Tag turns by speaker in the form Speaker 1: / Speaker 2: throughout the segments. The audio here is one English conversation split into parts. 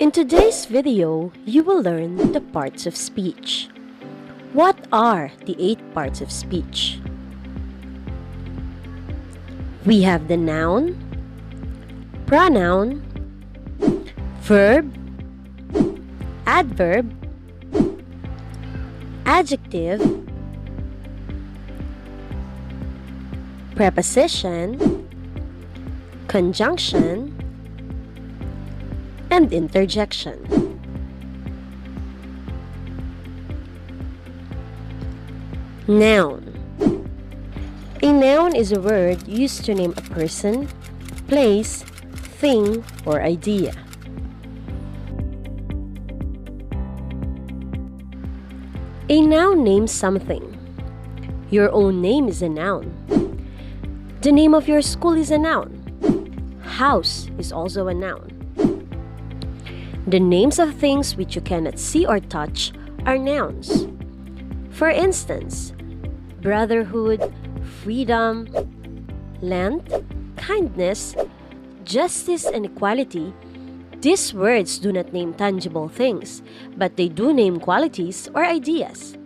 Speaker 1: In today's video, you will learn the parts of speech. What are the 8 parts of speech? We have the noun, pronoun, verb, adverb, adjective, preposition, conjunction, and interjection. Noun. A noun is a word used to name a person, place, thing, or idea. A noun names something. Your own name is a noun. The name of your school is a noun. House is also a noun. The names of things which you cannot see or touch are nouns. For instance, brotherhood, freedom, length, kindness, justice, and equality. These words do not name tangible things, but they do name qualities or ideas.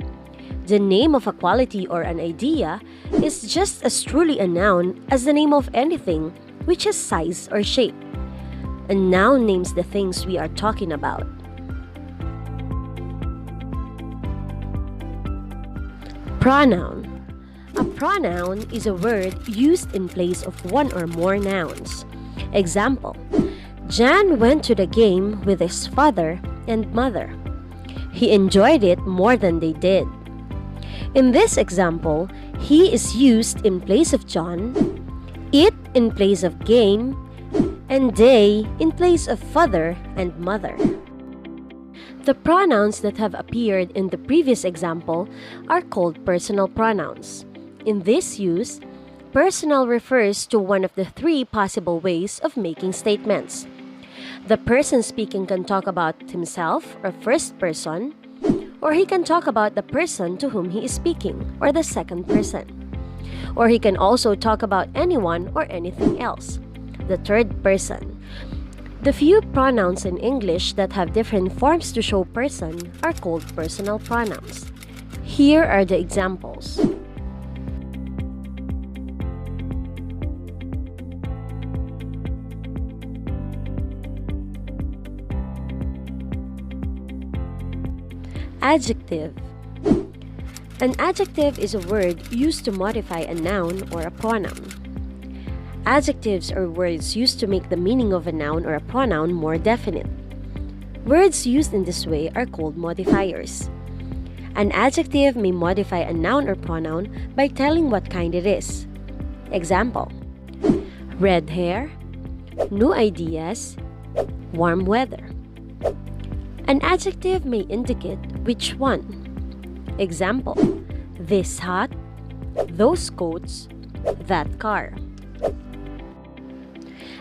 Speaker 1: The name of a quality or an idea is just as truly a noun as the name of anything which has size or shape. A noun names the things we are talking about. Pronoun. A pronoun is a word used in place of one or more nouns. Example: Jan went to the game with his father and mother. He enjoyed it more than they did. In this example, he is used in place of John, it in place of game, and they in place of father and mother. The pronouns that have appeared in the previous example are called personal pronouns. In this use, personal refers to one of the 3 possible ways of making statements. The person speaking can talk about himself or first person, or he can talk about the person to whom he is speaking, or the second person. Or he can also talk about anyone or anything else, the third person. The few pronouns in English that have different forms to show person are called personal pronouns. Here are the examples. Adjective. An adjective is a word used to modify a noun or a pronoun. Adjectives are words used to make the meaning of a noun or a pronoun more definite. Words used in this way are called modifiers. An adjective may modify a noun or pronoun by telling what kind it is. Example: red hair, new ideas, warm weather. An adjective may indicate which one. Example: this hat, those coats, that car.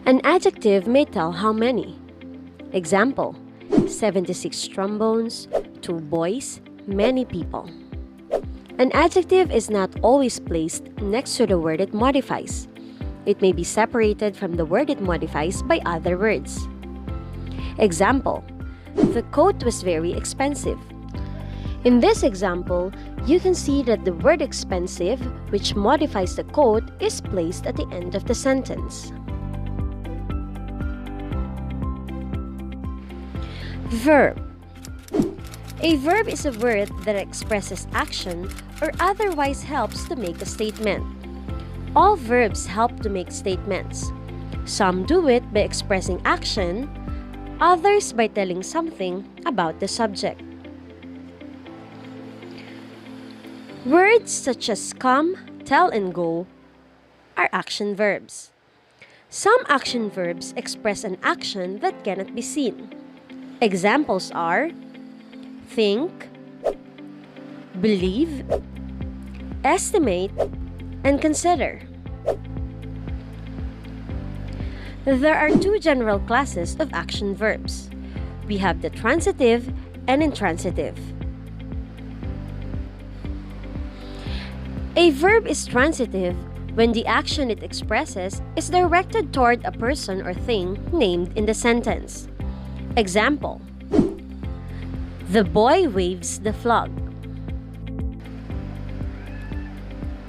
Speaker 1: An adjective may tell how many. Example: 76 trombones, 2 boys, many people. An adjective is not always placed next to the word it modifies. It may be separated from the word it modifies by other words. Example: the coat was very expensive. In this example, you can see that the word expensive, which modifies the coat, is placed at the end of the sentence. Verb. A verb is a word that expresses action or otherwise helps to make a statement. All verbs help to make statements. Some do it by expressing action, others by telling something about the subject. Words such as come, tell, and go are action verbs. Some action verbs express an action that cannot be seen. Examples are think, believe, estimate, and consider. There are 2 general classes of action verbs. We have the transitive and intransitive. A verb is transitive when the action it expresses is directed toward a person or thing named in the sentence. Example: the boy waves the flag.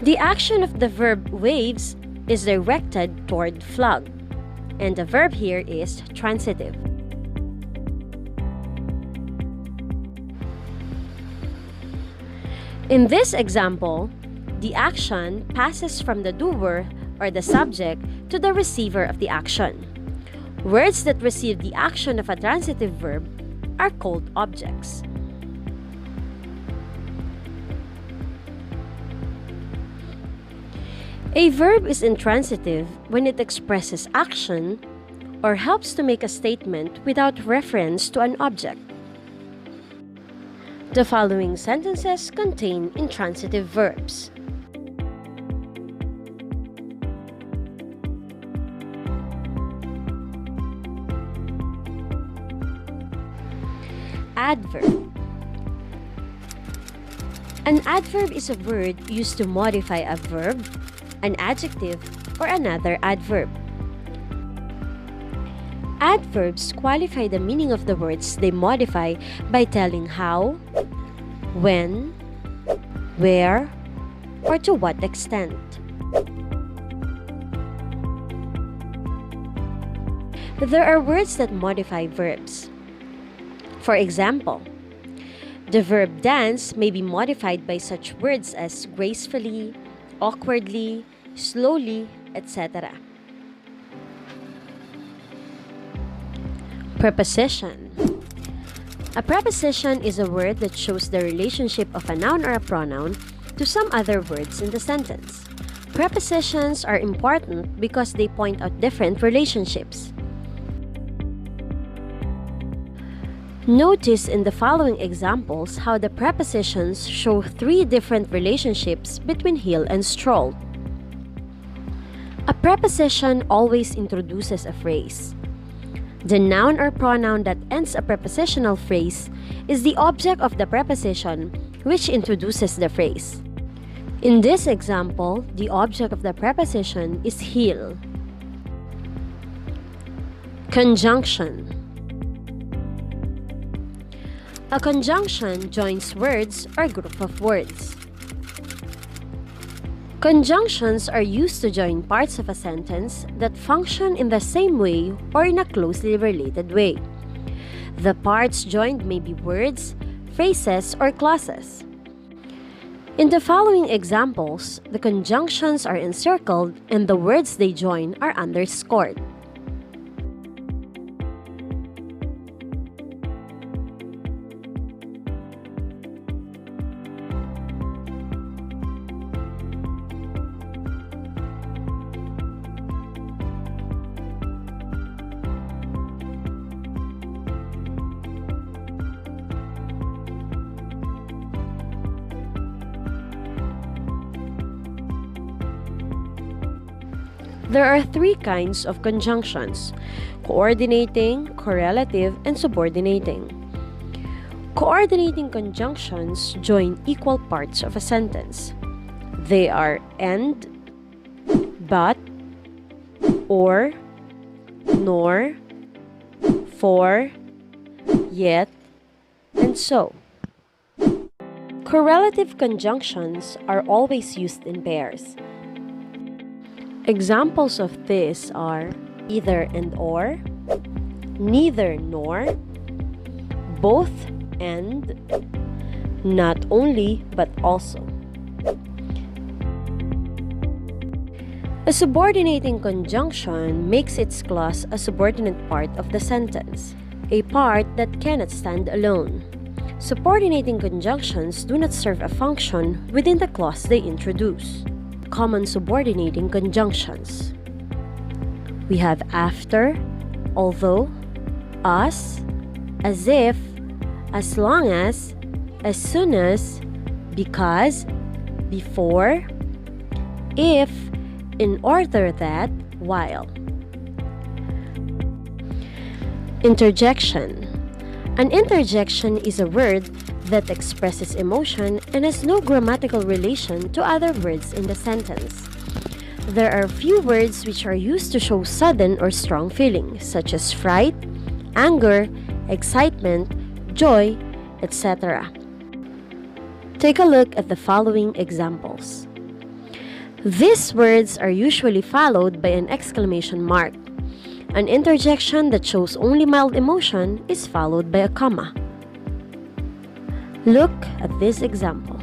Speaker 1: The action of the verb waves is directed toward flag, and the verb here is transitive. In this example, the action passes from the doer or the subject to the receiver of the action. Words that receive the action of a transitive verb are called objects. A verb is intransitive when it expresses action or helps to make a statement without reference to an object. The following sentences contain intransitive verbs. Adverb. An adverb is a word used to modify a verb, an adjective, or another adverb. Adverbs qualify the meaning of the words they modify by telling how, when, where, or to what extent. There are words that modify verbs. For example, the verb dance may be modified by such words as gracefully, awkwardly, slowly, etc. Preposition. A preposition is a word that shows the relationship of a noun or a pronoun to some other words in the sentence. Prepositions are important because they point out different relationships. Notice in the following examples how the prepositions show three different relationships between Hill and Stroll. A preposition always introduces a phrase. The noun or pronoun that ends a prepositional phrase is the object of the preposition which introduces the phrase. In this example, the object of the preposition is Hill. Conjunction. A conjunction joins words or group of words. Conjunctions are used to join parts of a sentence that function in the same way or in a closely related way. The parts joined may be words, phrases, or clauses. In the following examples, the conjunctions are encircled and the words they join are underscored. There are three kinds of conjunctions: coordinating, correlative, and subordinating. Coordinating conjunctions join equal parts of a sentence. They are and, but, or, nor, for, yet, and so. Correlative conjunctions are always used in pairs. Examples of this are either and or, neither nor, both and, not only but also. A subordinating conjunction makes its clause a subordinate part of the sentence, a part that cannot stand alone. Subordinating conjunctions do not serve a function within the clause they introduce. Common subordinating conjunctions. We have after, although, as if, as long as soon as, because, before, if, in order that, while. Interjection. An interjection is a word that expresses emotion and has no grammatical relation to other words in the sentence. There are few words which are used to show sudden or strong feeling, such as fright, anger, excitement, joy, etc. Take a look at the following examples. These words are usually followed by an exclamation mark. An interjection that shows only mild emotion is followed by a comma. Look at this example.